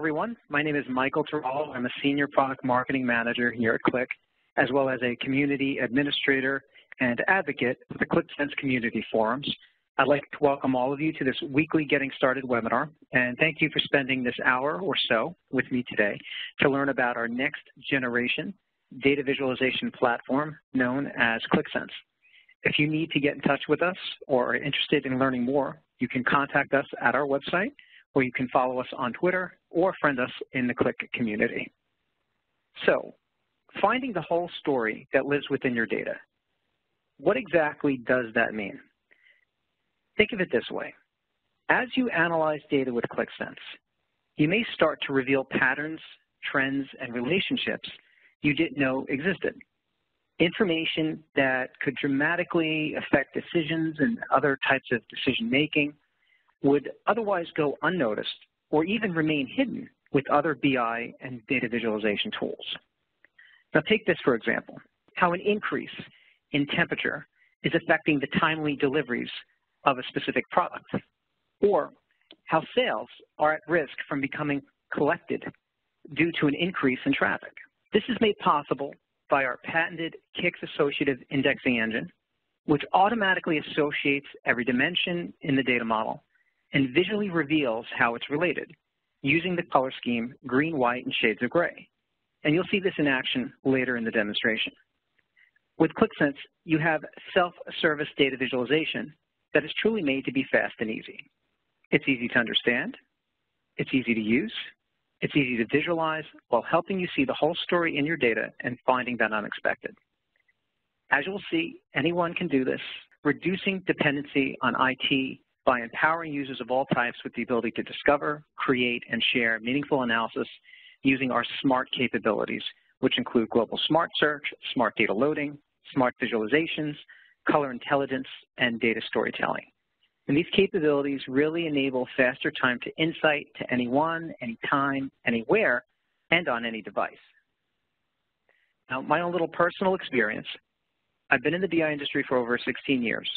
everyone. My name is Michael Tarallo. I'm a Senior Product Marketing Manager here at Qlik, as well as a Community Administrator and Advocate for the Qlik Sense Community Forums. I'd like to welcome all of you to this weekly Getting Started webinar, and thank you for spending this hour or so with me today to learn about our next generation data visualization platform known as Qlik Sense. If you need to get in touch with us or are interested in learning more, you can contact us at our website, or you can follow us on Twitter or friend us in the Qlik community. So, finding the whole story that lives within your data. What exactly does that mean? Think of it this way. As you analyze data with Qlik Sense, you may start to reveal patterns, trends, and relationships you didn't know existed. Information that could dramatically affect decisions and other types of decision-making would otherwise go unnoticed or even remain hidden with other BI and data visualization tools. Now take this for example, how an increase in temperature is affecting the timely deliveries of a specific product, or how sales are at risk from becoming collected due to an increase in traffic. This is made possible by our patented Qlik Associative indexing engine, which automatically associates every dimension in the data model and visually reveals how it's related using the color scheme green, white, and shades of gray. And you'll see this in action later in the demonstration. With Qlik Sense, you have self-service data visualization that is truly made to be fast and easy. It's easy to understand, it's easy to use, it's easy to visualize while helping you see the whole story in your data and finding that unexpected. As you'll see, anyone can do this, reducing dependency on IT by empowering users of all types with the ability to discover, create, and share meaningful analysis using our smart capabilities, which include global smart search, smart data loading, smart visualizations, color intelligence, and data storytelling. And these capabilities really enable faster time to insight to anyone, anytime, anywhere, and on any device. Now, my own little personal experience, I've been in the BI industry for over 16 years.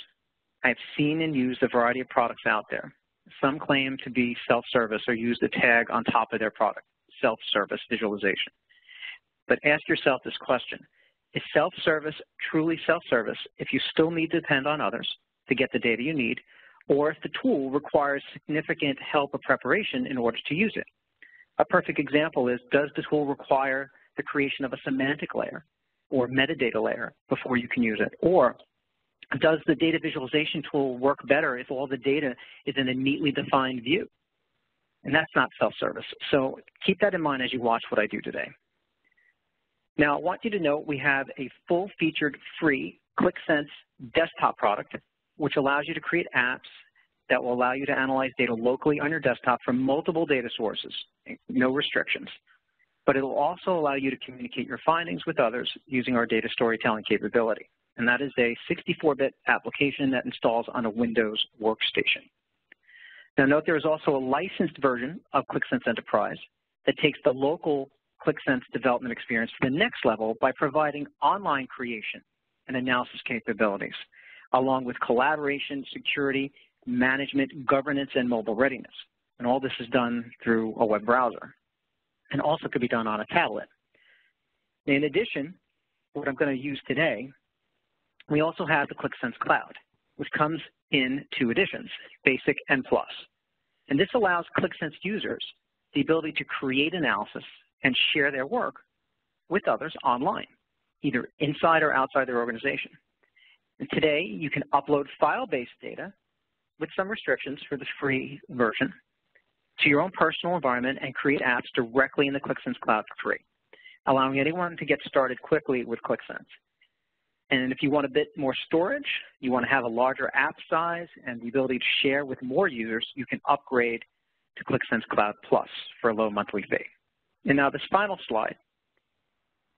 I've seen and used a variety of products out there. Some claim to be self-service or use the tag on top of their product, self-service visualization. But ask yourself this question. Is self-service truly self-service if you still need to depend on others to get the data you need, or if the tool requires significant help or preparation in order to use it? A perfect example is, does the tool require the creation of a semantic layer or metadata layer before you can use it? Or does the data visualization tool work better if all the data is in a neatly defined view? And that's not self-service. So keep that in mind as you watch what I do today. Now, I want you to know we have a full-featured free Qlik Sense desktop product, which allows you to create apps that will allow you to analyze data locally on your desktop from multiple data sources, no restrictions. But it will also allow you to communicate your findings with others using our data storytelling capability. And that is a 64-bit application that installs on a Windows workstation. Now note there is also a licensed version of Qlik Sense Enterprise that takes the local Qlik Sense development experience to the next level by providing online creation and analysis capabilities, along with collaboration, security, management, governance, and mobile readiness. And all this is done through a web browser and also could be done on a tablet. In addition, what I'm going to use today, we also have the Qlik Sense Cloud, which comes in 2 editions, Basic and Plus. And this allows Qlik Sense users the ability to create analysis and share their work with others online, either inside or outside their organization. And today, you can upload file-based data with some restrictions for the free version to your own personal environment and create apps directly in the Qlik Sense Cloud for free, allowing anyone to get started quickly with Qlik Sense. And if you want a bit more storage, you want to have a larger app size and the ability to share with more users, you can upgrade to Qlik Sense Cloud Plus for a low monthly fee. And now this final slide,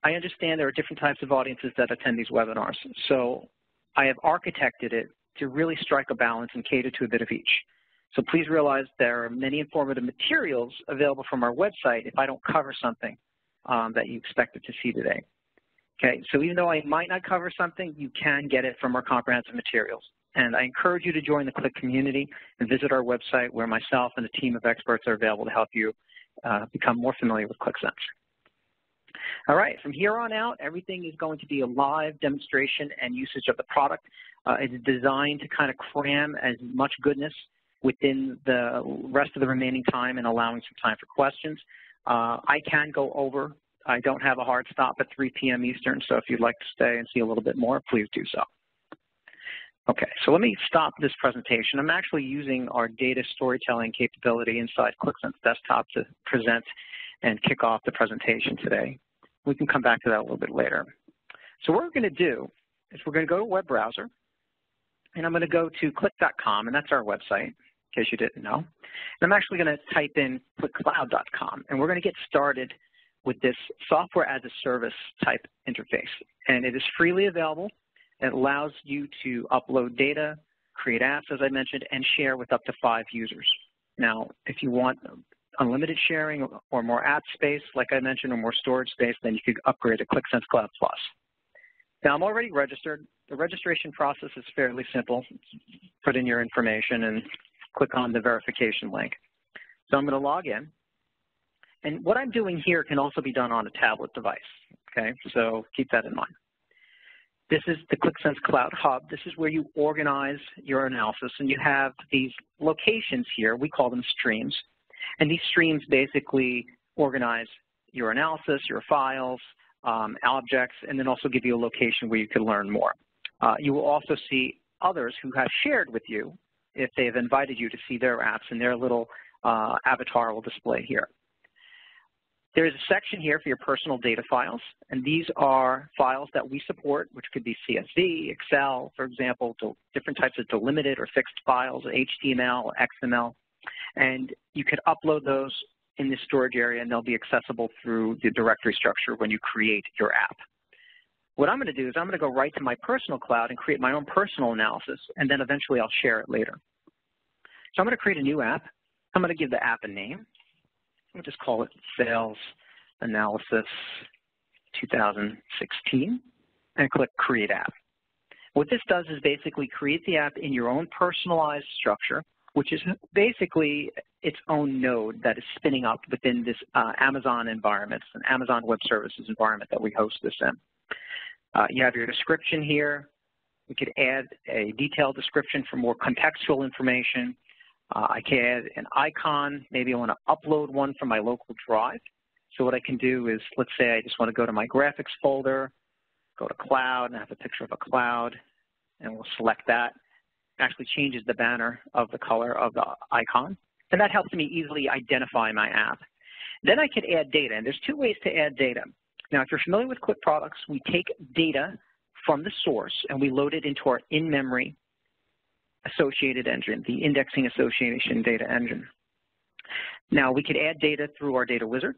I understand there are different types of audiences that attend these webinars, so I have architected it to really strike a balance and cater to a bit of each. So please realize there are many informative materials available from our website if I don't cover something that you expected to see today. Okay, so even though I might not cover something, you can get it from our comprehensive materials. And I encourage you to join the Qlik community and visit our website where myself and a team of experts are available to help you become more familiar with Qlik Sense. All right, from here on out, everything is going to be a live demonstration and usage of the product. It's designed to kind of cram as much goodness within the rest of the remaining time and allowing some time for questions. I can go over. I don't have a hard stop at 3 p.m. Eastern, so if you'd like to stay and see a little bit more, please do so. Okay, so let me stop this presentation. I'm actually using our data storytelling capability inside Qlik Sense Desktop to present and kick off the presentation today. We can come back to that a little bit later. So what we're going to do is we're going to go to a web browser, and I'm going to go to qlik.com, and that's our website, in case you didn't know. And I'm actually going to type in qlikcloud.com, and we're going to get started with this software as a service type interface. And it is freely available. It allows you to upload data, create apps, as I mentioned, and share with up to 5 users. Now, if you want unlimited sharing or more app space, like I mentioned, or more storage space, then you could upgrade to Qlik Sense Cloud Plus. Now, I'm already registered. The registration process is fairly simple. Put in your information and click on the verification link. So I'm going to log in. And what I'm doing here can also be done on a tablet device, okay? So keep that in mind. This is the Qlik Sense Cloud Hub. This is where you organize your analysis, and you have these locations here. We call them streams. And these streams basically organize your analysis, your files, objects, and then also give you a location where you can learn more. You will also see others who have shared with you if they have invited you to see their apps, and their little avatar will display here. There is a section here for your personal data files, and these are files that we support, which could be CSV, Excel, for example, different types of delimited or fixed files, HTML, XML, and you could upload those in this storage area, and they'll be accessible through the directory structure when you create your app. What I'm going to do is I'm going to go right to my personal cloud and create my own personal analysis, and then eventually I'll share it later. So I'm going to create a new app. I'm going to give the app a name. We'll just call it Sales Analysis 2016 and click Create App. What this does is basically create the app in your own personalized structure, which is basically its own node that is spinning up within this Amazon environment, an Amazon Web Services environment that we host this in. You have your description here. We could add a detailed description for more contextual information. I can add an icon. Maybe I want to upload one from my local drive. So what I can do is, let's say I just want to go to my graphics folder, go to cloud, and I have a picture of a cloud, and we'll select that. It actually changes the banner of the color of the icon, and that helps me easily identify my app. Then I can add data, and there's 2 ways to add data. Now, if you're familiar with Qlik products, we take data from the source, and we load it into our in-memory associated engine, the indexing association data engine. Now, we could add data through our data wizard,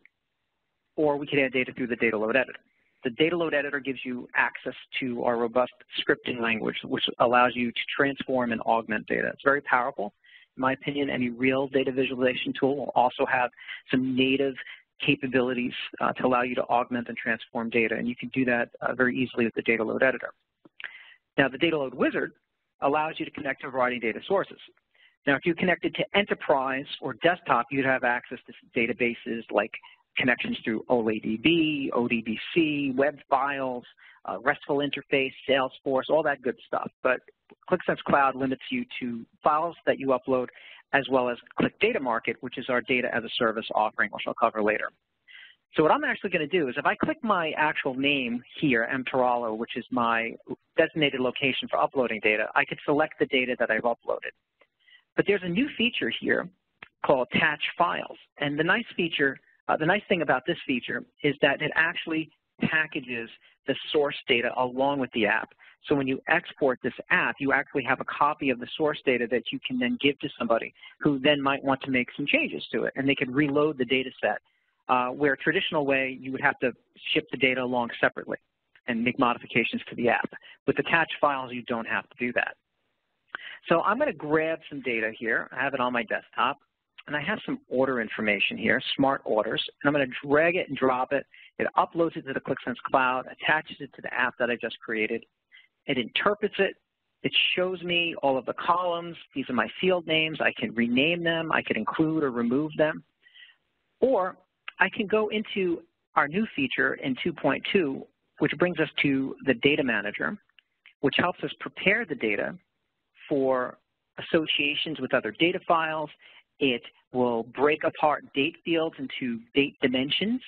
or we could add data through the data load editor. The data load editor gives you access to our robust scripting language, which allows you to transform and augment data. It's very powerful. In my opinion, any real data visualization tool will also have some native capabilities to allow you to augment and transform data, and you can do that very easily with the data load editor. Now, the data load wizard allows you to connect to a variety of data sources. Now, if you connected to enterprise or desktop, you'd have access to databases like connections through OLADB, ODBC, web files, RESTful interface, Salesforce, all that good stuff. But Qlik Sense Cloud limits you to files that you upload, as well as Qlik Data Market, which is our data as a service offering, which I'll cover later. So what I'm actually going to do is if I click my actual name here, Tarallo, which is my designated location for uploading data, I could select the data that I've uploaded. But there's a new feature here called Attach Files. And the nice thing about this feature is that it actually packages the source data along with the app. So when you export this app, you actually have a copy of the source data that you can then give to somebody who then might want to make some changes to it, and they can reload the data set. Where a traditional way, you would have to ship the data along separately and make modifications to the app. With attached files, you don't have to do that. So I'm going to grab some data here. I have it on my desktop, and I have some order information here, smart orders, and I'm going to drag it and drop it. It uploads it to the Qlik Sense Cloud, attaches it to the app that I just created. It interprets it. It shows me all of the columns. These are my field names. I can rename them. I can include or remove them. Or I can go into our new feature in 2.2, which brings us to the data manager, which helps us prepare the data for associations with other data files. It will break apart date fields into date dimensions,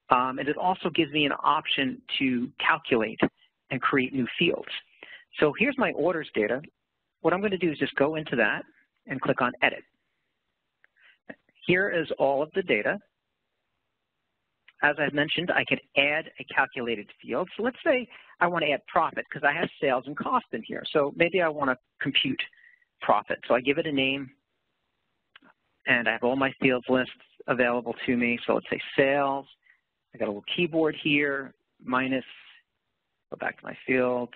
and it also gives me an option to calculate and create new fields. So here's my orders data. What I'm going to do is just go into that and click on Edit. Here is all of the data. As I've mentioned, I can add a calculated field. So let's say I want to add profit because I have sales and cost in here. So maybe I want to compute profit. So I give it a name, and I have all my fields lists available to me. So let's say sales. I got a little keyboard here, minus, go back to my fields,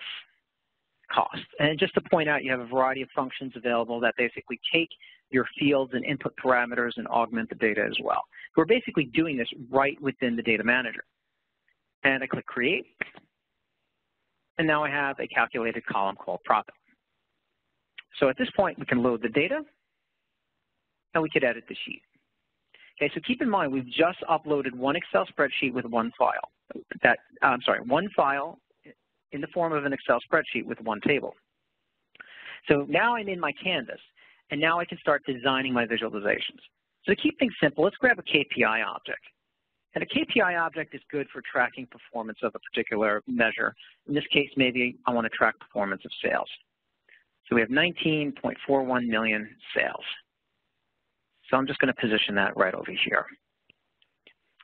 cost. And just to point out, you have a variety of functions available that basically take your fields and input parameters and augment the data as well. We're basically doing this right within the data manager. And I click Create. And now I have a calculated column called Profit. So at this point, we can load the data, and we could edit the sheet. Okay, so keep in mind, we've just uploaded one Excel spreadsheet with one file. One file in the form of an Excel spreadsheet with one table. So now I'm in my canvas, and now I can start designing my visualizations. So to keep things simple, let's grab a KPI object. And a KPI object is good for tracking performance of a particular measure. In this case, maybe I want to track performance of sales. So we have 19.41 million sales. So I'm just going to position that right over here.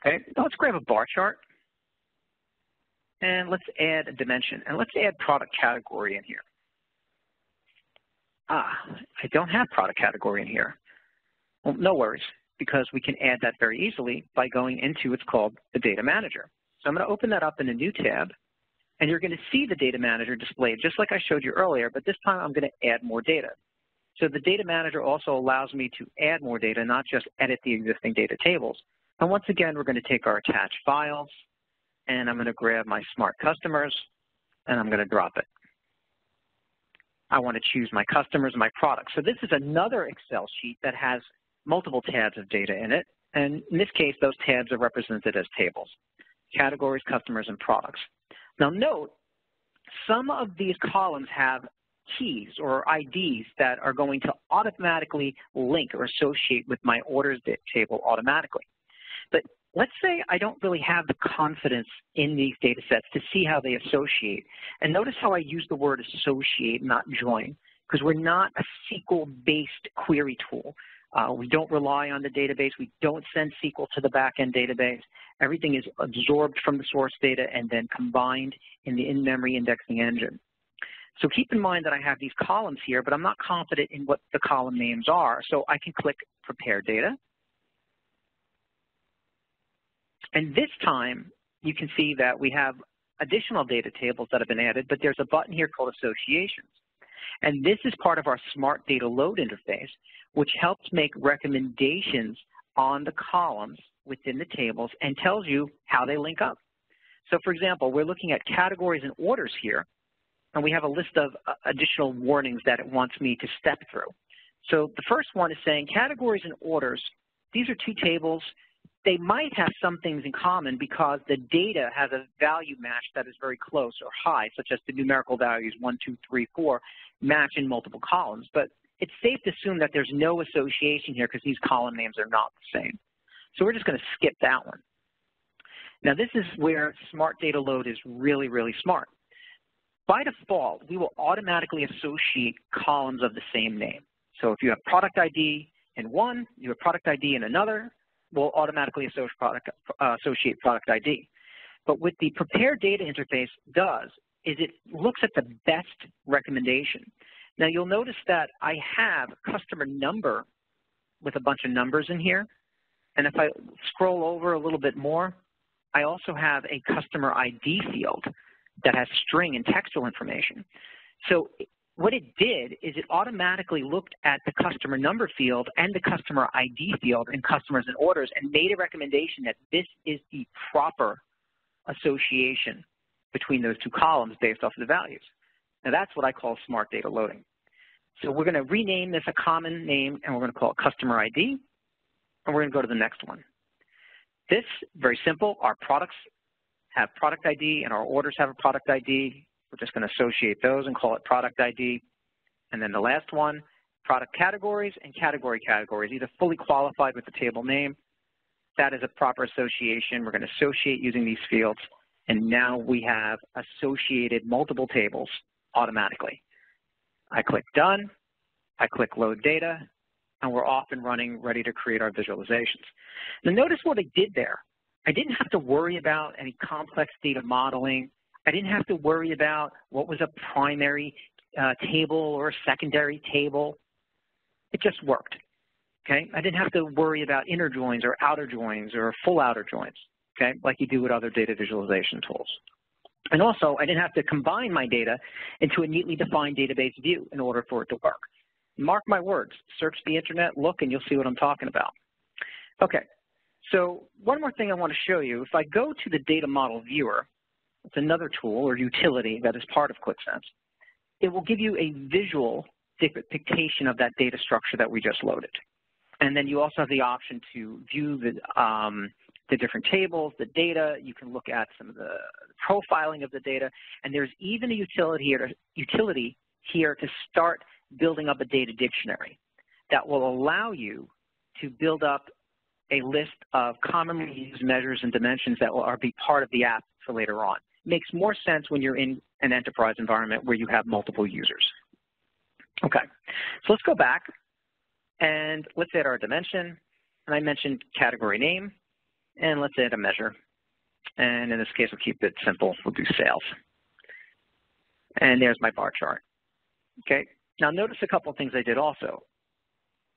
Okay, now let's grab a bar chart. And let's add a dimension. And let's add product category in here. I don't have product category in here. Well, no worries, because we can add that very easily by going into what's called the data manager. So I'm going to open that up in a new tab, and you're going to see the data manager displayed just like I showed you earlier, but this time I'm going to add more data. So the data manager also allows me to add more data, not just edit the existing data tables. And once again, we're going to take our attached files, and I'm going to grab my smart customers, and I'm going to drop it. I want to choose my customers and my products. So this is another Excel sheet that has multiple tabs of data in it. And in this case, those tabs are represented as tables: categories, customers, and products. Now note, some of these columns have keys or IDs that are going to automatically link or associate with my orders table automatically. But let's say I don't really have the confidence in these data sets to see how they associate. And notice how I use the word associate, not join, because we're not a SQL-based query tool. We don't rely on the database. We don't send SQL to the back-end database. Everything is absorbed from the source data and then combined in the in-memory indexing engine. So keep in mind that I have these columns here, but I'm not confident in what the column names are. So I can click Prepare Data. And this time, you can see that we have additional data tables that have been added, but there's a button here called Associations. And this is part of our Smart Data Load interface, which helps make recommendations on the columns within the tables and tells you how they link up. So for example, we're looking at categories and orders here, and we have a list of additional warnings that it wants me to step through. So the first one is saying categories and orders, these are two tables. They might have some things in common because the data has a value match that is very close or high, such as the numerical values 1, 2, 3, 4 match in multiple columns. But it's safe to assume that there's no association here because these column names are not the same. So we're just going to skip that one. Now this is where Smart Data Load is really, really smart. By default, we will automatically associate columns of the same name. So if you have product ID in one, you have product ID in another, we'll automatically associate product ID. But what the Prepare Data interface does is it looks at the best recommendation. Now you'll notice that I have customer number with a bunch of numbers in here. And if I scroll over a little bit more, I also have a customer ID field that has string and textual information. So what it did is it automatically looked at the customer number field and the customer ID field in customers and orders and made a recommendation that this is the proper association between those two columns based off of the values. Now that's what I call smart data loading. So we're going to rename this a common name, and we're going to call it customer ID, and we're going to go to the next one. This, very simple, our products have product ID and our orders have a product ID. We're just going to associate those and call it product ID. And then the last one, product categories and category categories, either fully qualified with the table name. That is a proper association. We're going to associate using these fields. And now we have associated multiple tables automatically. I click Done. I click Load Data. And we're off and running, ready to create our visualizations. Now notice what I did there. I didn't have to worry about any complex data modeling. I didn't have to worry about what was a primary table or a secondary table. It just worked, okay? I didn't have to worry about inner joins or outer joins or full outer joins, okay, like you do with other data visualization tools. And also, I didn't have to combine my data into a neatly defined database view in order for it to work. Mark my words, search the internet, look, and you'll see what I'm talking about. Okay, so one more thing I want to show you. If I go to the data model viewer, it's another tool or utility that is part of Qlik Sense. It will give you a visual depiction of that data structure that we just loaded. And then you also have the option to view the different tables, the data. You can look at some of the profiling of the data. And there's even a utility here to start building up a data dictionary that will allow you to build up a list of commonly used measures and dimensions that will be part of the app for later on. It makes more sense when you're in an enterprise environment where you have multiple users. Okay, so let's go back and let's add our dimension. And I mentioned category name, and let's add a measure. And in this case, we'll keep it simple. We'll do sales. And there's my bar chart. Okay, now notice a couple of things I did also.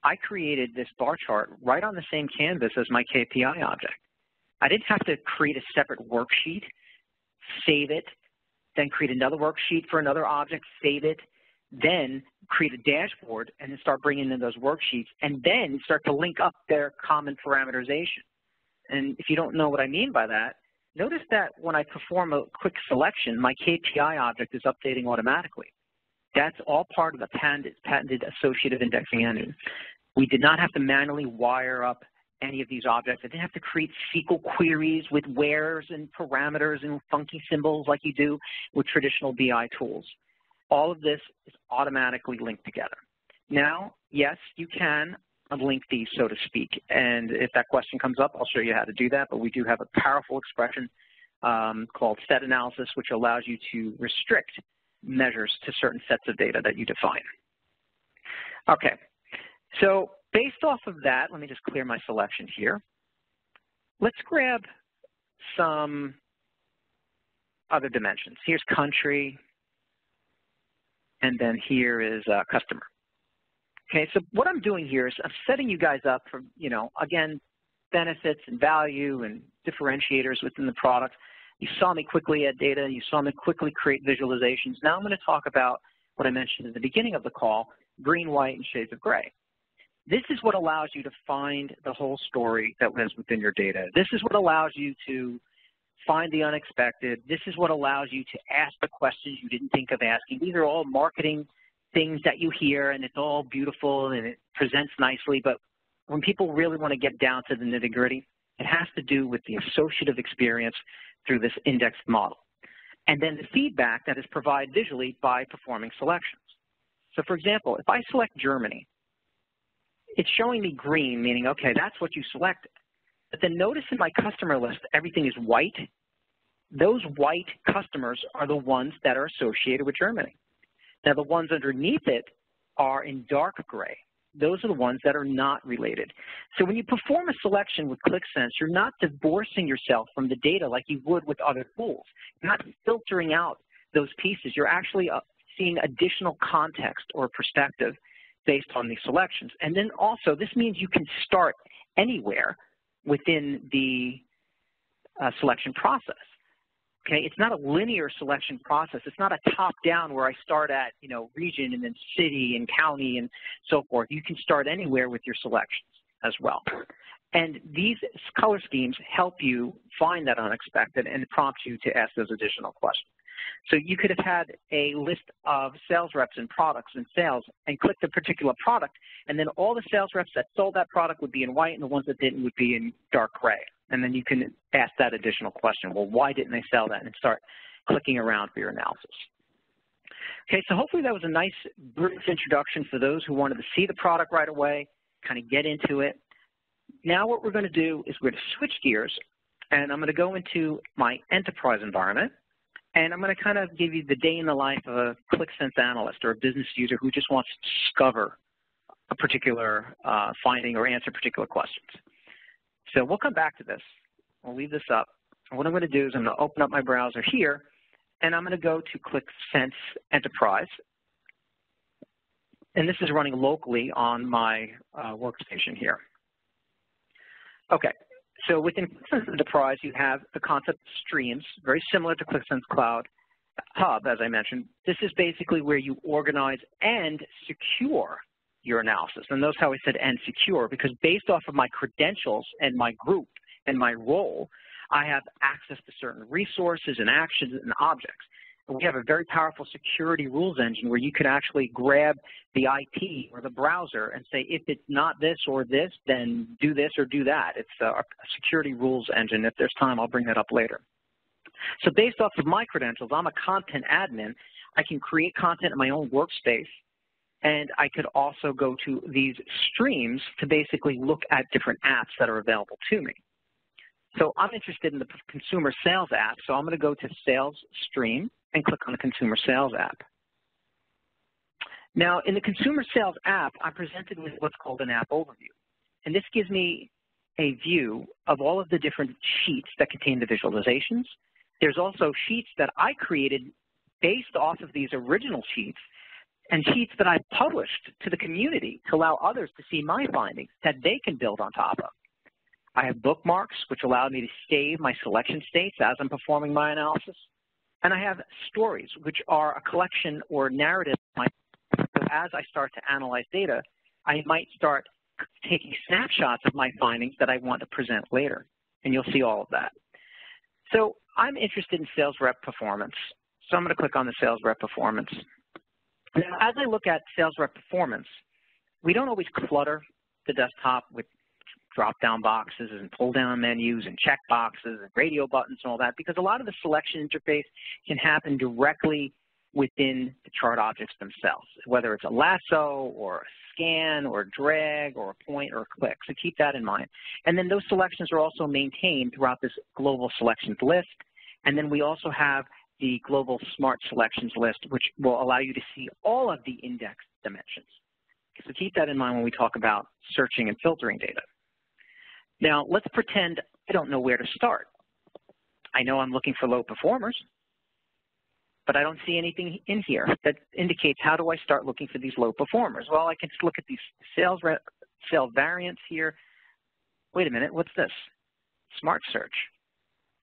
I created this bar chart right on the same canvas as my KPI object. I didn't have to create a separate worksheet, save it, then create another worksheet for another object, save it, then create a dashboard and then start bringing in those worksheets and then start to link up their common parameterization. And if you don't know what I mean by that, notice that when I perform a quick selection, my KPI object is updating automatically. That's all part of the patented associative indexing engine. We did not have to manually wire up any of these objects. I didn't have to create SQL queries with wheres and parameters and funky symbols like you do with traditional BI tools. All of this is automatically linked together. Now, yes, you can unlink these, so to speak. And if that question comes up, I'll show you how to do that. But we do have a powerful expression called set analysis, which allows you to restrict measures to certain sets of data that you define. Okay, so based off of that, let me just clear my selection here. Let's grab some other dimensions. Here's country, and then here is customer. Okay, so what I'm doing here is I'm setting you guys up for, again, benefits and value and differentiators within the product. You saw me quickly add data. You saw me quickly create visualizations. Now I'm going to talk about what I mentioned at the beginning of the call, green, white, and shades of gray. This is what allows you to find the whole story that lives within your data. This is what allows you to find the unexpected. This is what allows you to ask the questions you didn't think of asking. These are all marketing things that you hear, and it's all beautiful, and it presents nicely. But when people really want to get down to the nitty-gritty, it has to do with the associative experience through this indexed model. And then the feedback that is provided visually by performing selections. So for example, if I select Germany, it's showing me green, meaning, okay, that's what you selected. But then notice in my customer list, everything is white. Those white customers are the ones that are associated with Germany. Now the ones underneath it are in dark gray. Those are the ones that are not related. So when you perform a selection with Qlik Sense, you're not divorcing yourself from the data like you would with other tools. You're not filtering out those pieces. You're actually seeing additional context or perspective based on these selections. And then also, this means you can start anywhere within the selection process. Okay, it's not a linear selection process. It's not a top-down where I start at, region and then city and county and so forth. You can start anywhere with your selections as well. And these color schemes help you find that unexpected and prompt you to ask those additional questions. So you could have had a list of sales reps and products and sales and clicked a particular product, and then all the sales reps that sold that product would be in white and the ones that didn't would be in dark gray. And then you can ask that additional question. Well, why didn't they sell that? And start clicking around for your analysis. Okay, so hopefully that was a nice brief introduction for those who wanted to see the product right away, kind of get into it. Now what we're going to do is we're going to switch gears, and I'm going to go into my enterprise environment, and I'm going to kind of give you the day in the life of a Qlik Sense analyst or a business user who just wants to discover a particular finding or answer particular questions. So we'll come back to this. I'll leave this up. And what I'm going to do is I'm going to open up my browser here, and I'm going to go to Qlik Sense Enterprise. And this is running locally on my workstation here. Okay, so within Qlik Sense Enterprise, you have the concept of streams, very similar to Qlik Sense Cloud Hub, as I mentioned. This is basically where you organize and secure your analysis. And notice how I said and secure, because based off of my credentials and my group and my role, I have access to certain resources and actions and objects. And we have a very powerful security rules engine where you can actually grab the IP or the browser and say, if it's not this or this, then do this or do that. It's a security rules engine. If there's time, I'll bring that up later. So based off of my credentials, I'm a content admin. I can create content in my own workspace, and I could also go to these streams to basically look at different apps that are available to me. So I'm interested in the consumer sales app, so I'm going to go to Sales Stream and click on the Consumer Sales app. Now, in the Consumer Sales app, I'm presented with what's called an app overview. And this gives me a view of all of the different sheets that contain the visualizations. There's also sheets that I created based off of these original sheets, and sheets that I've published to the community to allow others to see my findings that they can build on top of. I have bookmarks, which allow me to save my selection states as I'm performing my analysis. And I have stories, which are a collection or narrative. So as I start to analyze data, I might start taking snapshots of my findings that I want to present later. And you'll see all of that. So I'm interested in sales rep performance. So I'm going to click on the sales rep performance. Now, as I look at sales rep performance, we don't always clutter the desktop with drop-down boxes and pull-down menus and check boxes and radio buttons and all that, because a lot of the selection interface can happen directly within the chart objects themselves, whether it's a lasso or a scan or a drag or a point or a click. So keep that in mind. And then those selections are also maintained throughout this global selections list. And then we also have the global smart selections list, which will allow you to see all of the index dimensions. So keep that in mind when we talk about searching and filtering data. Now, let's pretend I don't know where to start. I know I'm looking for low performers, but I don't see anything in here that indicates how do I start looking for these low performers. Well, I can just look at these sales variants here. Wait a minute, what's this? Smart search.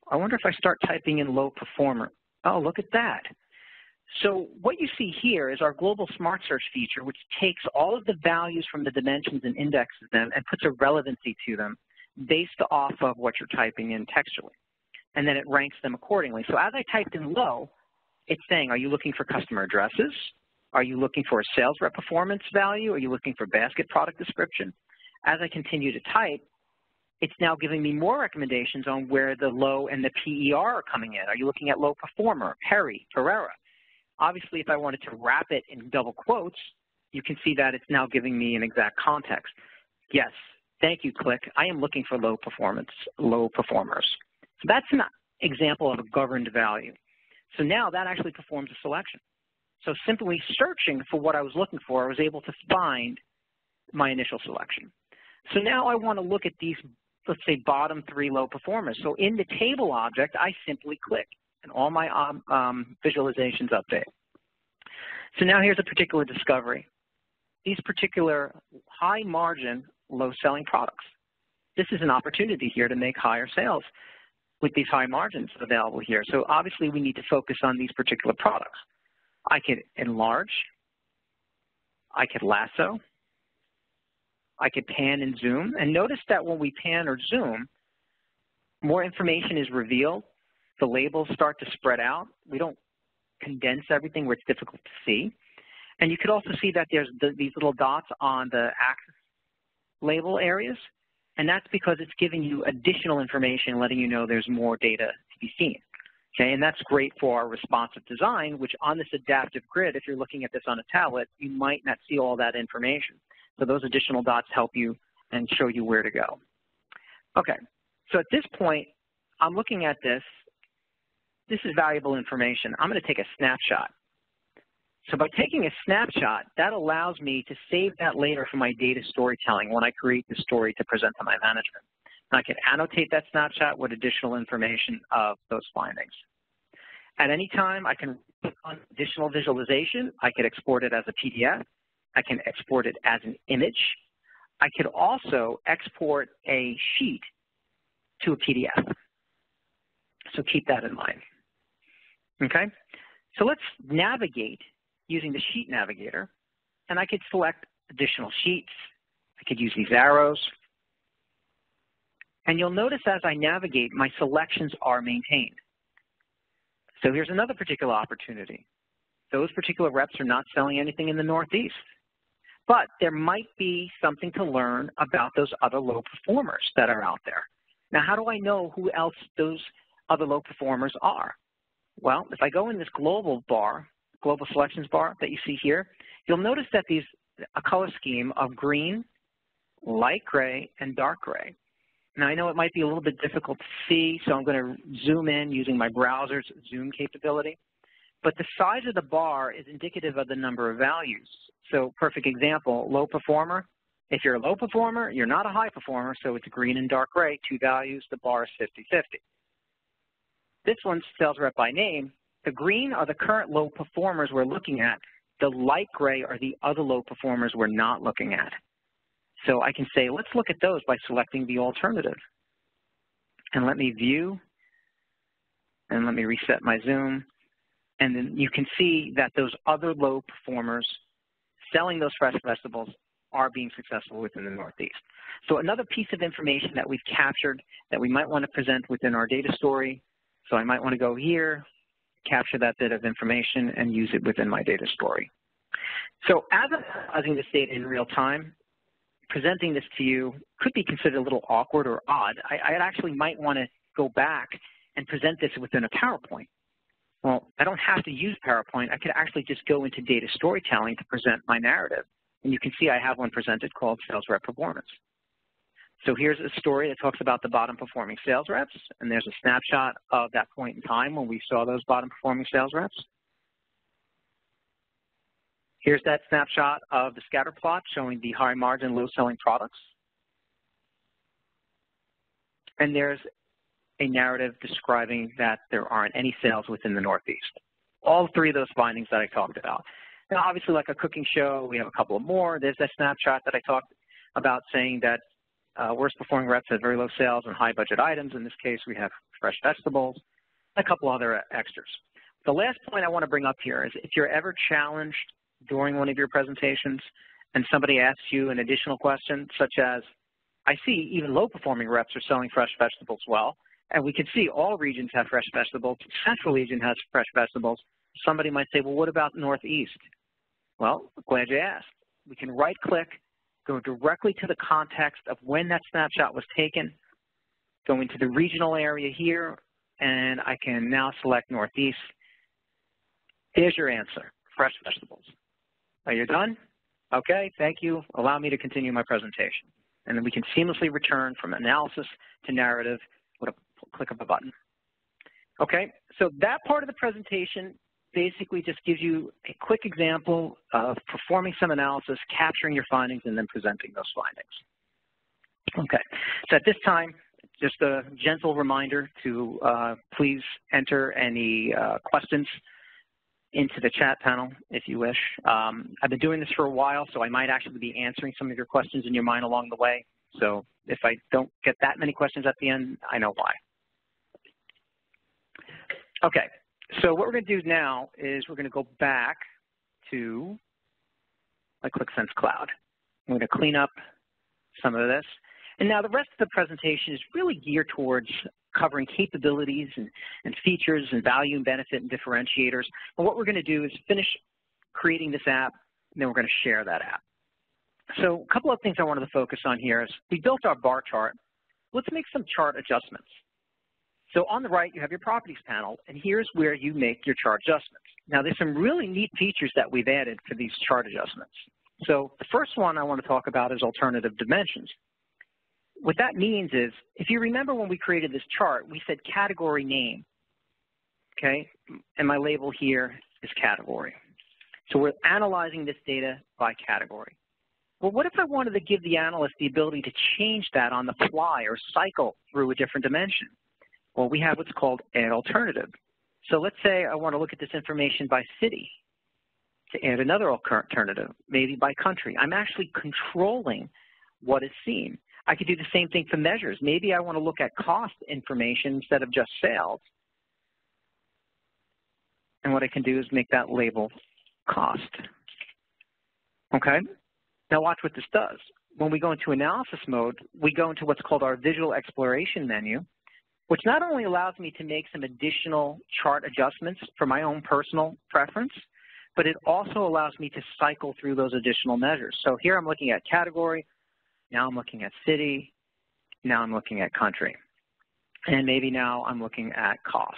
I wonder if I start typing in low performer. Oh, look at that. So what you see here is our global smart search feature, which takes all of the values from the dimensions and indexes them and puts a relevancy to them based off of what you're typing in textually. And then it ranks them accordingly. So as I typed in low, it's saying, are you looking for customer addresses? Are you looking for a sales rep performance value? Are you looking for basket product description? As I continue to type, it's now giving me more recommendations on where the low and the PER are coming in. Are you looking at low performer, Perry, Pereira? Obviously, if I wanted to wrap it in double quotes, you can see that it's now giving me an exact context. Yes, thank you, Qlik. I am looking for low performers. So that's an example of a governed value. So now that actually performs a selection. So simply searching for what I was looking for, I was able to find my initial selection. So now I want to look at these, let's say, bottom three low performers. So in the table object, I simply click, and all my visualizations update. So now here's a particular discovery. These particular high margin, low selling products. This is an opportunity here to make higher sales with these high margins available here. So obviously we need to focus on these particular products. I could enlarge, I could lasso, I could pan and zoom. And notice that when we pan or zoom, more information is revealed. The labels start to spread out. We don't condense everything where it's difficult to see. And you could also see that there's these little dots on the axis label areas. And that's because it's giving you additional information, letting you know there's more data to be seen. Okay, and that's great for our responsive design, which on this adaptive grid, if you're looking at this on a tablet, you might not see all that information. So those additional dots help you and show you where to go. Okay, so at this point, I'm looking at this. This is valuable information. I'm going to take a snapshot. So by taking a snapshot, that allows me to save that later for my data storytelling when I create the story to present to my management. And I can annotate that snapshot with additional information of those findings. At any time, I can click on additional visualization. I could export it as a PDF. I can export it as an image. I could also export a sheet to a PDF. So keep that in mind. Okay? So let's navigate using the sheet navigator, and I could select additional sheets. I could use these arrows. And you'll notice as I navigate, my selections are maintained. So here's another particular opportunity. Those particular reps are not selling anything in the Northeast, but there might be something to learn about those other low performers that are out there. Now, how do I know who else those other low performers are? Well, if I go in this global bar, global selections bar that you see here, you'll notice that a color scheme of green, light gray, and dark gray. Now, I know it might be a little bit difficult to see, so I'm going to zoom in using my browser's zoom capability. But the size of the bar is indicative of the number of values. So, perfect example, low performer. If you're a low performer, you're not a high performer, so it's green and dark gray, 2 values, the bar is 50-50. This one's sales rep by name. The green are the current low performers we're looking at. The light gray are the other low performers we're not looking at. So I can say, let's look at those by selecting the alternative. And let me view, and let me reset my zoom. And then you can see that those other low performers selling those fresh vegetables are being successful within the Northeast. So another piece of information that we've captured that we might want to present within our data story. So I might want to go here, capture that bit of information, and use it within my data story. So as I'm analyzing this data in real time, presenting this to you could be considered a little awkward or odd. I actually might want to go back and present this within a PowerPoint. Well, I don't have to use PowerPoint. I could actually just go into data storytelling to present my narrative. And you can see I have one presented called Sales Rep Performance. So here's a story that talks about the bottom performing sales reps, and there's a snapshot of that point in time when we saw those bottom performing sales reps. Here's that snapshot of the scatter plot showing the high margin, low selling products. And there's a narrative describing that there aren't any sales within the Northeast. All three of those findings that I talked about. Now, obviously, like a cooking show, we have a couple of more. There's that snapshot that I talked about saying that worst performing reps have very low sales and high budget items. In this case, we have fresh vegetables, a couple other extras. The last point I want to bring up here is if you're ever challenged during one of your presentations and somebody asks you an additional question, such as, I see even low performing reps are selling fresh vegetables well, and we can see all regions have fresh vegetables. Central region has fresh vegetables. Somebody might say, well, what about the Northeast? Well, glad you asked. We can right-click, go directly to the context of when that snapshot was taken, go into the regional area here, and I can now select Northeast. There's your answer, fresh vegetables. Are you done? Okay, thank you. Allow me to continue my presentation. And then we can seamlessly return from analysis to narrative with a click of a button. Okay, so that part of the presentation basically just gives you a quick example of performing some analysis, capturing your findings, and then presenting those findings. Okay, so at this time, just a gentle reminder to please enter any questions into the chat panel if you wish. I've been doing this for a while, so I might actually be answering some of your questions in your mind along the way. So if I don't get that many questions at the end, I know why. Okay, so what we're going to do now is we're going to go back to my Qlik Sense Cloud. I'm going to clean up some of this. And now the rest of the presentation is really geared towards covering capabilities and features and value and benefit and differentiators. And what we're going to do is finish creating this app, and then we're going to share that app. So a couple of things I wanted to focus on here is we built our bar chart. Let's make some chart adjustments. So on the right, you have your properties panel, and here's where you make your chart adjustments. Now, there's some really neat features that we've added for these chart adjustments. So the first one I want to talk about is alternative dimensions. What that means is, if you remember when we created this chart, we said category name, okay? And my label here is category. So we're analyzing this data by category. Well, what if I wanted to give the analyst the ability to change that on the fly or cycle through a different dimension? Well, we have what's called add alternative. So let's say I want to look at this information by city to add another alternative, maybe by country. I'm actually controlling what is seen. I could do the same thing for measures. Maybe I want to look at cost information instead of just sales. And what I can do is make that label cost. Okay? Now watch what this does. When we go into analysis mode, we go into what's called our visual exploration menu, which not only allows me to make some additional chart adjustments for my own personal preference, but it also allows me to cycle through those additional measures. So here I'm looking at category, now I'm looking at city, now I'm looking at country, and maybe now I'm looking at cost.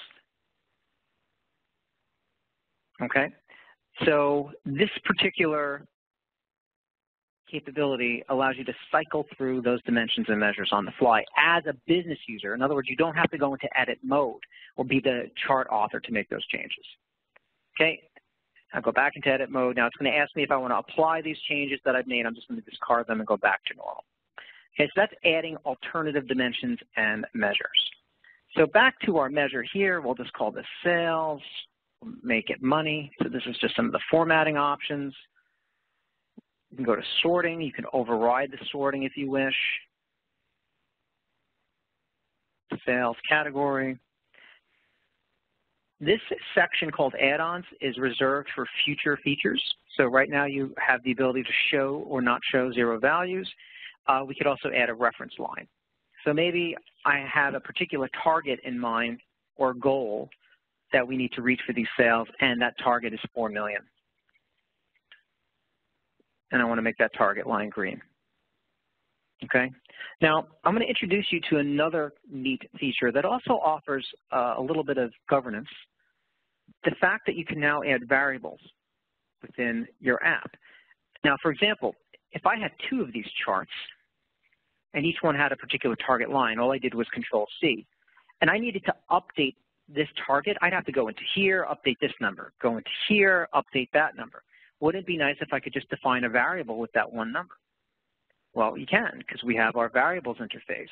Okay? So this particular capability allows you to cycle through those dimensions and measures on the fly as a business user. In other words, you don't have to go into edit mode or be the chart author to make those changes. Okay, I'll go back into edit mode. Now it's going to ask me if I want to apply these changes that I've made. I'm just going to discard them and go back to normal. Okay, so that's adding alternative dimensions and measures. So back to our measure here, we'll just call this sales, make it money. So this is just some of the formatting options. You can go to sorting. You can override the sorting if you wish. Sales category. This section called add-ons is reserved for future features. So right now you have the ability to show or not show zero values. We could also add a reference line. So maybe I have a particular target in mind or goal that we need to reach for these sales, and that target is 4 million. And I want to make that target line green. Okay. Now, I'm going to introduce you to another neat feature that also offers a little bit of governance. The fact that you can now add variables within your app. Now, for example, if I had 2 of these charts and each one had a particular target line, all I did was Control-C, and I needed to update this target, I'd have to go into here, update this number, go into here, update that number. Wouldn't it be nice if I could just define a variable with that one number? Well, you can, because we have our variables interface.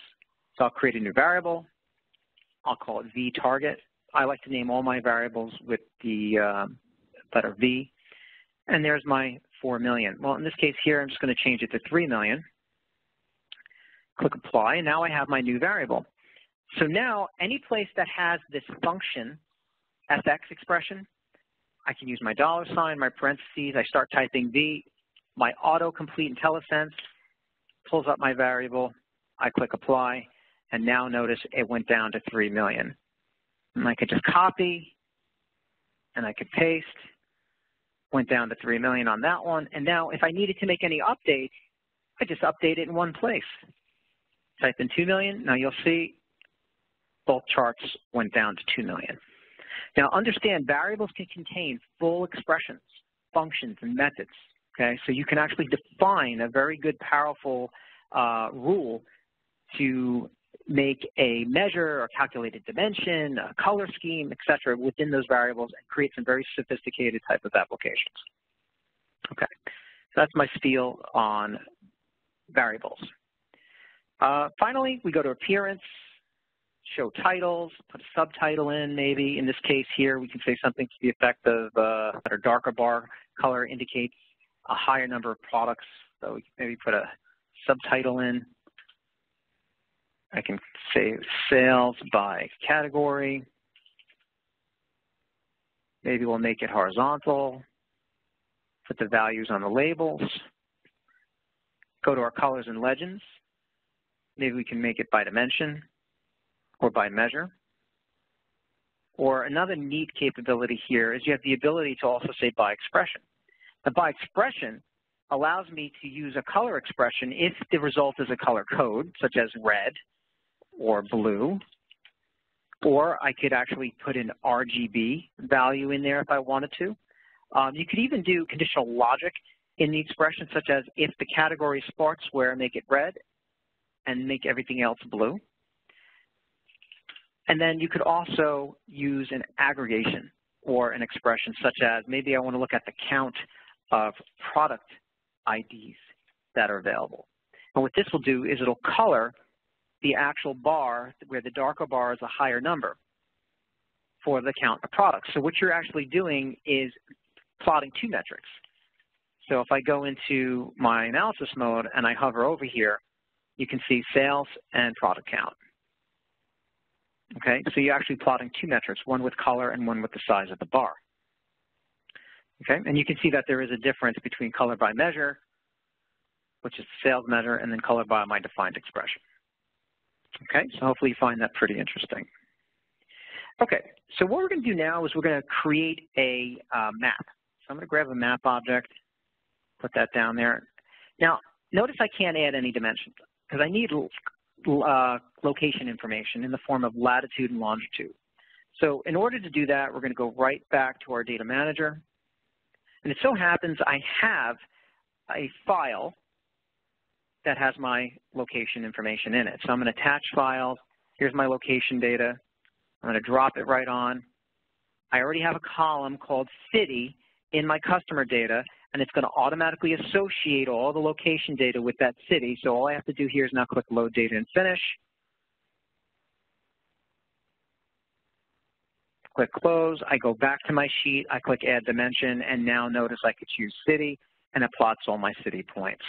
So I'll create a new variable. I'll call it vTarget. I like to name all my variables with the letter V. And there's my 4 million. Well, in this case here, I'm just going to change it to 3 million. Click Apply, and now I have my new variable. So now, any place that has this function, FX expression, I can use my $sign, my parentheses, I start typing V, my autocomplete IntelliSense pulls up my variable, I click Apply, and now notice it went down to 3 million. And I could just copy, and I could paste, went down to 3 million on that one, and now if I needed to make any updates, I just update it in one place. Type in 2 million, now you'll see both charts went down to 2 million. Now understand, variables can contain full expressions, functions, and methods, okay? So you can actually define a very good, powerful rule to make a measure or calculated dimension, a color scheme, et cetera, within those variables and create some very sophisticated type of applications. Okay, so that's my spiel on variables. Finally, we go to appearance, show titles, put a subtitle in maybe. In this case here, we can say something to the effect of that a darker bar color indicates a higher number of products. So we can maybe put a subtitle in. I can say sales by category. Maybe we'll make it horizontal. Put the values on the labels. Go to our colors and legends. Maybe we can make it by dimension or by measure. Or another neat capability here is you have the ability to also say by expression. Now, by expression allows me to use a color expression if the result is a color code, such as red or blue, or I could actually put an RGB value in there if I wanted to. You could even do conditional logic in the expression, such as if the category is sportswear, make it red and make everything else blue. And then you could also use an aggregation or an expression such as maybe I want to look at the count of product IDs that are available. And what this will do is it'll color the actual bar where the darker bar is a higher number for the count of products. So what you're actually doing is plotting two metrics. So if I go into my analysis mode and I hover over here, you can see sales and product count. Okay, so you're actually plotting two metrics, one with color and one with the size of the bar. Okay, and you can see that there is a difference between color by measure, which is the sales measure, and then color by my defined expression. Okay, so hopefully you find that pretty interesting. Okay, so what we're going to do now is we're going to create a map. So I'm going to grab a map object, put that down there. Now, notice I can't add any dimensions because I need location information in the form of latitude and longitude. So in order to do that, we're going to go right back to our data manager. And it so happens I have a file that has my location information in it. So I'm going to attach files. Here's my location data. I'm going to drop it right on. I already have a column called city in my customer data, and it's going to automatically associate all the location data with that city. So all I have to do here is now click Load Data and Finish. Click Close. I go back to my sheet. I click Add Dimension, and now notice I could choose City, and it plots all my city points.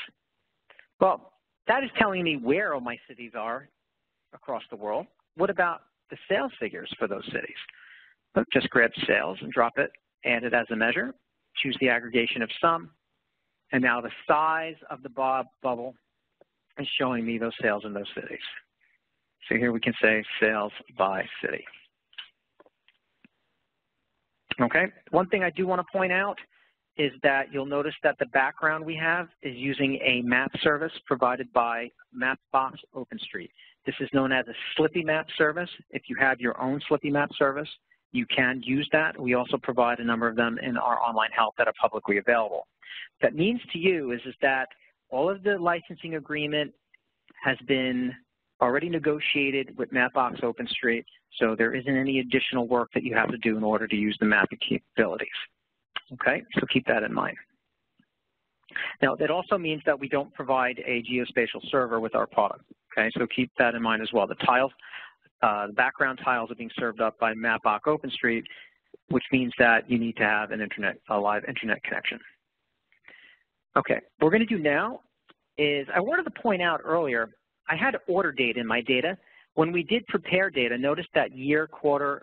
Well, that is telling me where all my cities are across the world. What about the sales figures for those cities? So just grab sales and drop it, add it as a measure, choose the aggregation of sum, and now the size of the bubble is showing me those sales in those cities. So here we can say sales by city. Okay, one thing I do want to point out is that you'll notice that the background we have is using a map service provided by Mapbox OpenStreet. This is known as a Slippy Map service. If you have your own Slippy Map service, you can use that. We also provide a number of them in our online help that are publicly available. What that means to you is that all of the licensing agreement has been already negotiated with Mapbox OpenStreet, so there isn't any additional work that you have to do in order to use the mapping capabilities. Okay, so keep that in mind. Now, that also means that we don't provide a geospatial server with our product. Okay, so keep that in mind as well. The tiles, the background tiles are being served up by Mapbox OpenStreet, which means that you need to have an a live internet connection. Okay, what we're going to do now is I wanted to point out earlier, I had order date in my data. When we did prepare data, notice that year, quarter,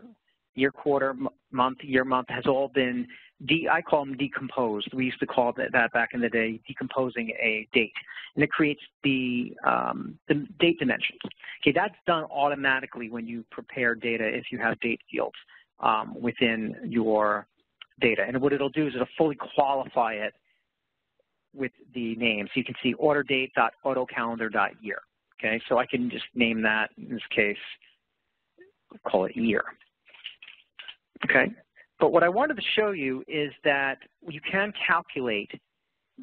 month, year, month has all been, I call them decomposed. We used to call that back in the day, decomposing a date. And it creates the date dimensions. Okay, that's done automatically when you prepare data if you have date fields within your data. And what it'll do is it'll fully qualify it with the name. So you can see order date.autocalendar.year. Okay, so I can just name that, in this case, call it year. Okay, but what I wanted to show you is that you can calculate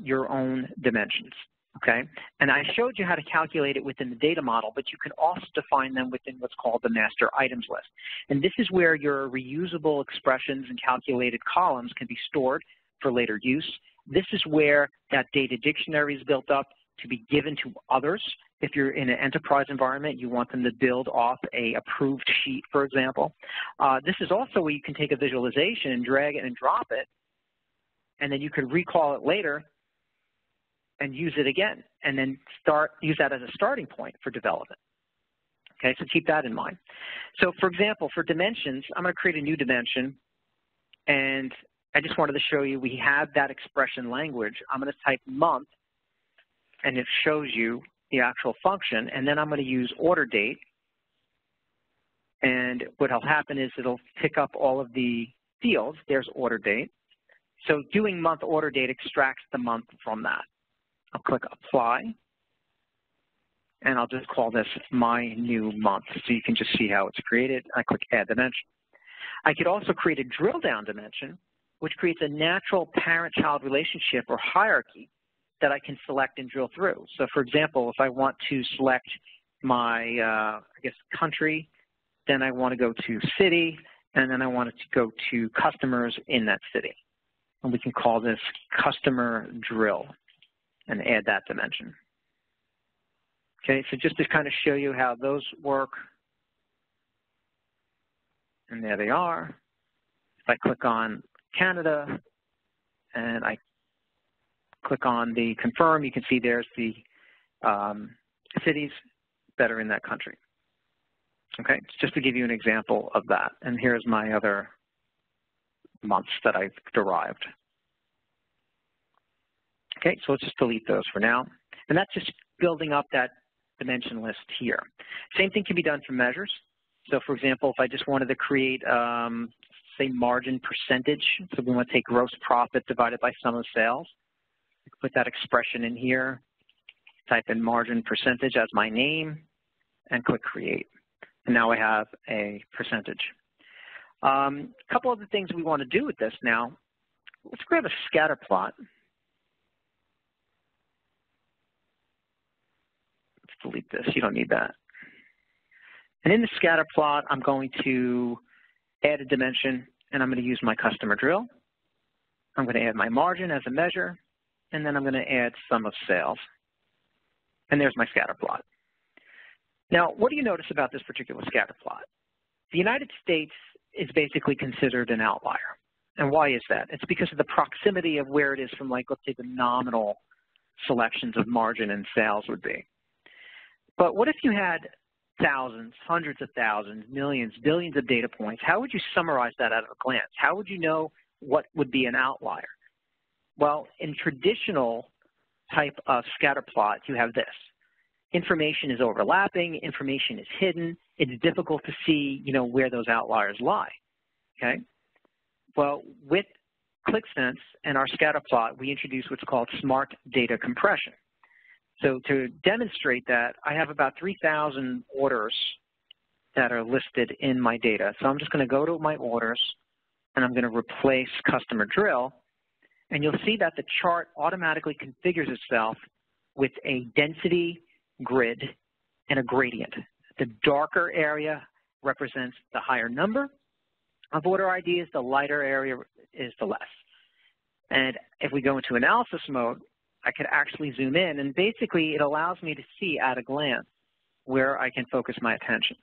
your own dimensions. Okay, and I showed you how to calculate it within the data model, but you can also define them within what's called the master items list. And this is where your reusable expressions and calculated columns can be stored for later use. This is where that data dictionary is built up to be given to others. If you're in an enterprise environment, you want them to build off a approved sheet, for example. This is also where you can take a visualization and drag it and drop it, and then you could recall it later and use it again, and then use that as a starting point for development. Okay, so keep that in mind. So for example, for dimensions, I'm going to create a new dimension, and I just wanted to show you we have that expression language. I'm going to type month, and it shows you the actual function, and then I'm going to use order date, and what'll happen is it'll pick up all of the fields. There's order date. So doing month order date extracts the month from that. I'll click Apply, and I'll just call this My New Month, so you can just see how it's created. I click Add Dimension. I could also create a drill down dimension, which creates a natural parent-child relationship or hierarchy that I can select and drill through. So for example, if I want to select my, country, then I want to go to city, and then I want it to go to customers in that city. And we can call this customer drill and add that dimension. Okay, so just to kind of show you how those work, and there they are. If I click on Canada and I click on the confirm, you can see there's the cities that are in that country. Okay, just to give you an example of that. And here's my other months that I've derived. Okay, so let's just delete those for now. And that's just building up that dimension list here. Same thing can be done for measures. So for example, if I just wanted to create, say, margin percentage, so we want to take gross profit divided by sum of sales, put that expression in here, type in margin percentage as my name, and click Create. And now I have a percentage. A couple other things we want to do with this now. Let's grab a scatter plot. Let's delete this. You don't need that. And in the scatter plot, I'm going to add a dimension, and I'm going to use my customer drill. I'm going to add my margin as a measure, and then I'm going to add sum of sales. And there's my scatter plot. Now, what do you notice about this particular scatter plot? The United States is basically considered an outlier. And why is that? It's because of the proximity of where it is from, like, let's say the nominal selections of margin and sales would be. But what if you had thousands, hundreds of thousands, millions, billions of data points? How would you summarize that at a glance? How would you know what would be an outlier? Well, in traditional type of scatter plot, you have this. Information is overlapping, information is hidden. It's difficult to see, where those outliers lie, okay? Well, with Qlik Sense and our scatter plot, we introduce what's called smart data compression. So to demonstrate that, I have about 3,000 orders that are listed in my data. So I'm just going to go to my orders, and I'm going to replace customer drill, and you'll see that the chart automatically configures itself with a density grid and a gradient. The darker area represents the higher number of order IDs, the lighter area is the less. And if we go into analysis mode, I could actually zoom in, and basically it allows me to see at a glance where I can focus my attention.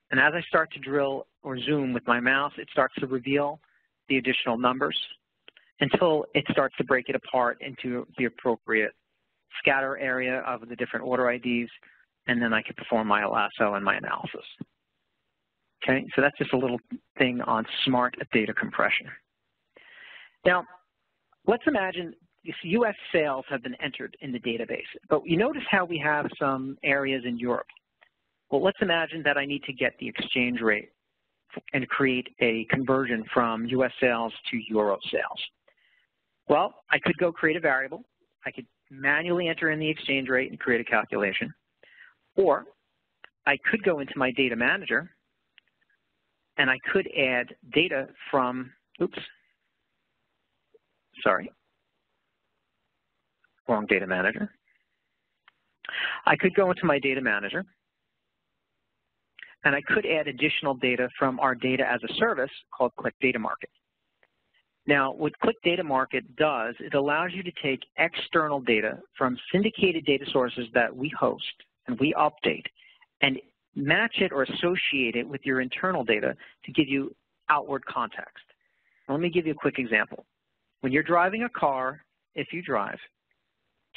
And as I start to drill or zoom with my mouse, it starts to reveal the additional numbers until it starts to break it apart into the appropriate scatter area of the different order IDs, and then I can perform my lasso and my analysis. Okay, so that's just a little thing on smart data compression. Now, let's imagine U.S. sales have been entered in the database, but you notice how we have some areas in Europe. Well, let's imagine that I need to get the exchange rate and create a conversion from U.S. sales to Euro sales. Well, I could go create a variable. I could manually enter in the exchange rate and create a calculation. Or I could go into my data manager and I could add data from, wrong data manager. I could go into my data manager and I could add additional data from our data as a service called Qlik Data Market. Now, what Qlik Data Market does, it allows you to take external data from syndicated data sources that we host and we update and match it or associate it with your internal data to give you outward context. Now, let me give you a quick example. When you're driving a car, if you drive,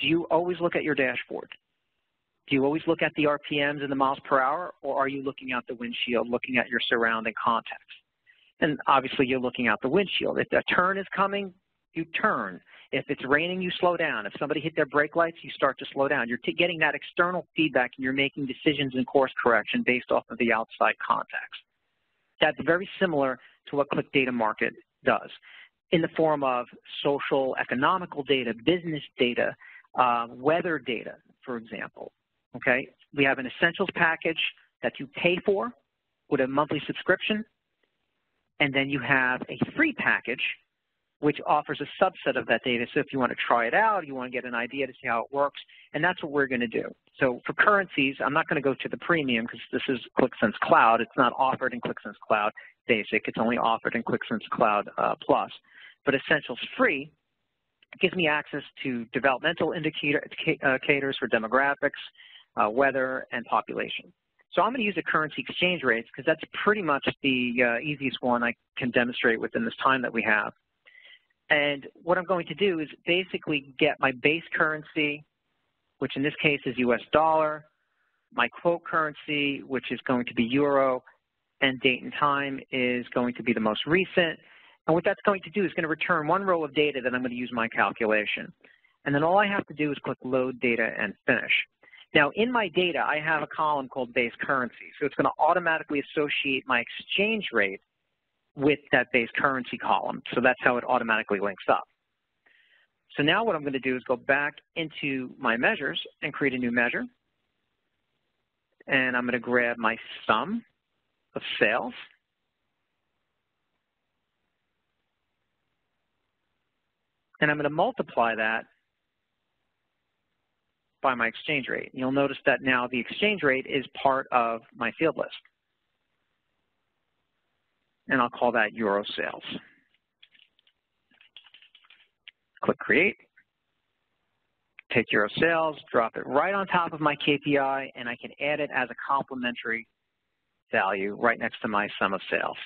do you always look at your dashboard? Do you always look at the RPMs and the miles per hour, or are you looking out the windshield, looking at your surrounding context? And obviously, you're looking out the windshield. If a turn is coming, you turn. If it's raining, you slow down. If somebody hit their brake lights, you start to slow down. You're getting that external feedback, and you're making decisions and course correction based off of the outside context. That's very similar to what Qlik Data Market does in the form of social, economical data, business data, weather data, for example, okay? We have an essentials package that you pay for with a monthly subscription, and then you have a free package which offers a subset of that data. So if you want to try it out, you want to get an idea to see how it works, and that's what we're going to do. So for currencies, I'm not going to go to the premium because this is Qlik Sense Cloud. It's not offered in Qlik Sense Cloud Basic. It's only offered in Qlik Sense Cloud Plus. But Essentials Free gives me access to developmental indicators for demographics, weather, and population. So I'm going to use the currency exchange rates because that's pretty much the easiest one I can demonstrate within this time that we have. And what I'm going to do is basically get my base currency, which in this case is US dollar, my quote currency, which is going to be euro, and date and time is going to be the most recent. And what that's going to do is going to return one row of data that I'm going to use my calculation. And then all I have to do is click Load Data and Finish. Now, in my data, I have a column called Base Currency. So it's going to automatically associate my exchange rate with that base currency column. So that's how it automatically links up. So now what I'm going to do is go back into my measures and create a new measure. And I'm going to grab my sum of sales. And I'm going to multiply that by my exchange rate. You'll notice that now the exchange rate is part of my field list. And I'll call that Euro sales. Click Create. Take Euro sales, drop it right on top of my KPI, and I can add it as a complementary value right next to my sum of sales.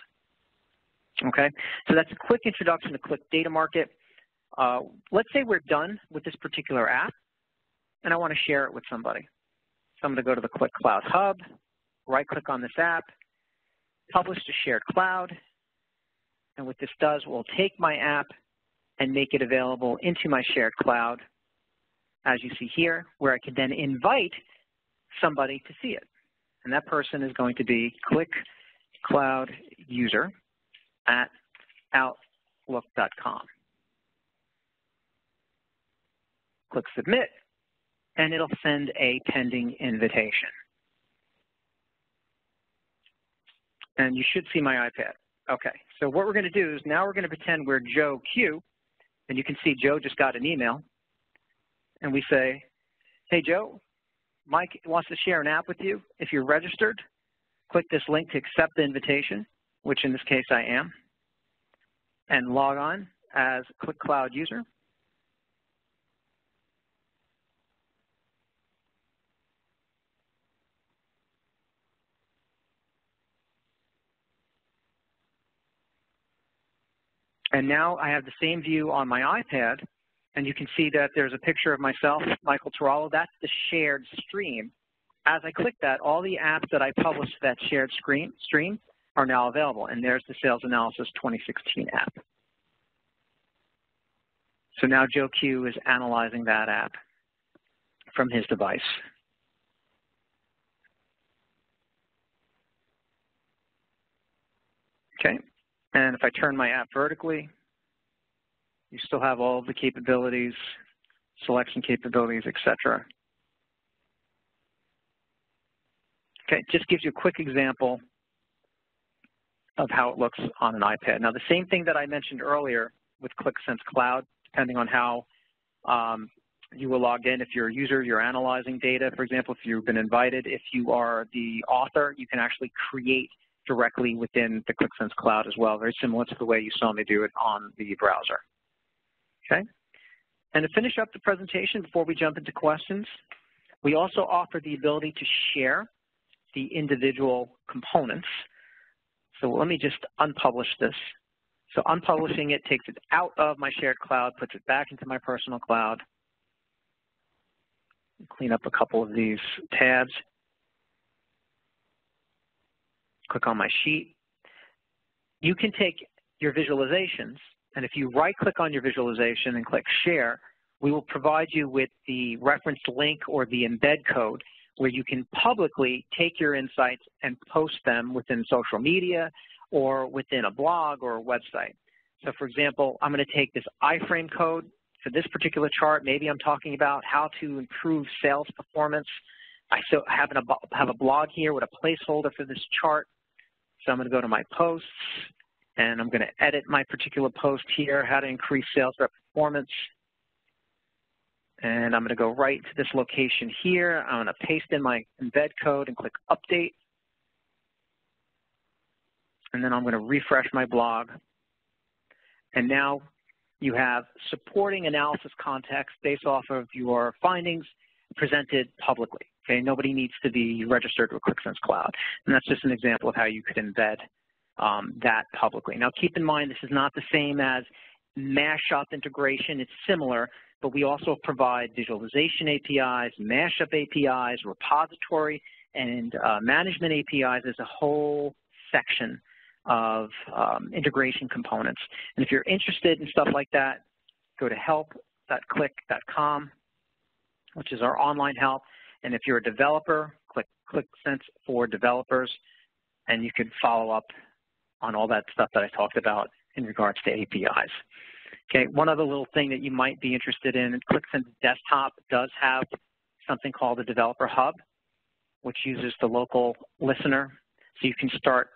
Okay, so that's a quick introduction to Qlik Data Market. Let's say we're done with this particular app, and I want to share it with somebody. So I'm going to go to the Qlik Cloud Hub, right-click on this app, Publish to Shared Cloud, and what this does, we'll take my app and make it available into my shared cloud, as you see here, where I can then invite somebody to see it. And that person is going to be Qlik Cloud user at outlook.com. Click Submit, and it'll send a pending invitation. And you should see my iPad. Okay, so what we're going to do is now we're going to pretend we're Joe Q, and you can see Joe just got an email. And we say, hey, Joe, Mike wants to share an app with you. If you're registered, click this link to accept the invitation, which in this case I am, and log on as Qlik Cloud user. And now I have the same view on my iPad, and you can see that there's a picture of myself, Michael Tarallo. That's the shared stream. As I click that, all the apps that I published to that shared stream are now available. And there's the Sales Analysis 2016 app. So now Joe Q is analyzing that app from his device. Okay. And if I turn my app vertically, you still have all of the capabilities, selection capabilities, etc. Okay, just gives you a quick example of how it looks on an iPad. Now, the same thing that I mentioned earlier with Qlik Sense Cloud, depending on how you will log in. If you're a user, you're analyzing data. For example, if you've been invited, if you are the author, you can actually create directly within the Qlik Sense Cloud as well, very similar to the way you saw me do it on the browser. Okay? And to finish up the presentation before we jump into questions, we also offer the ability to share the individual components. So let me just unpublish this. So unpublishing it takes it out of my shared cloud, puts it back into my personal cloud. Clean up a couple of these tabs. Click on my sheet. You can take your visualizations, and if you right-click on your visualization and click Share, we will provide you with the reference link or the embed code where you can publicly take your insights and post them within social media or within a blog or a website. So for example, I'm going to take this iframe code for this particular chart, maybe I'm talking about how to improve sales performance. I have a blog here with a placeholder for this chart. So I'm going to go to my posts, and I'm going to edit my particular post here, how to increase sales rep performance. And I'm going to go right to this location here. I'm going to paste in my embed code and click Update. And then I'm going to refresh my blog. And now you have supporting analysis context based off of your findings presented publicly. Okay, nobody needs to be registered with Qlik Sense Cloud. And that's just an example of how you could embed that publicly. Now keep in mind, this is not the same as mashup integration. It's similar, but we also provide visualization APIs, mashup APIs, repository, and management APIs as a whole section of integration components. And if you're interested in stuff like that, go to help.qlik.com, which is our online help. And if you're a developer, click Qlik Sense for Developers, and you can follow up on all that stuff that I talked about in regards to APIs. Okay, one other little thing that you might be interested in, Qlik Sense Desktop does have something called a Developer Hub, which uses the local listener. So you can start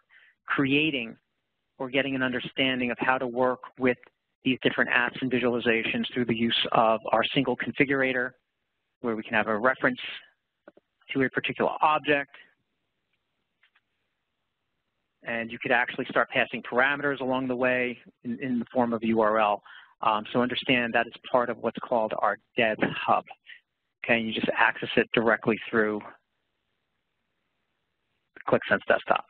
creating or getting an understanding of how to work with these different apps and visualizations through the use of our single configurator, where we can have a reference to a particular object. And you could actually start passing parameters along the way in the form of URL. So understand that is part of what's called our Dev Hub. Okay, and you just access it directly through Qlik Sense Desktop.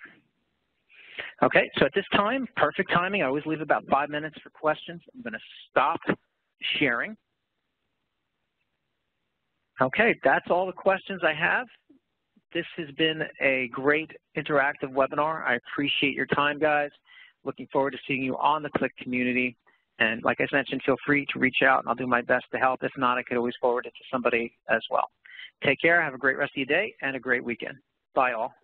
Okay, so at this time, perfect timing. I always leave about 5 minutes for questions. I'm going to stop sharing. Okay, that's all the questions I have. This has been a great interactive webinar. I appreciate your time, guys. Looking forward to seeing you on the Qlik community. And like I mentioned, feel free to reach out, and I'll do my best to help. If not, I could always forward it to somebody as well. Take care. Have a great rest of your day and a great weekend. Bye, all.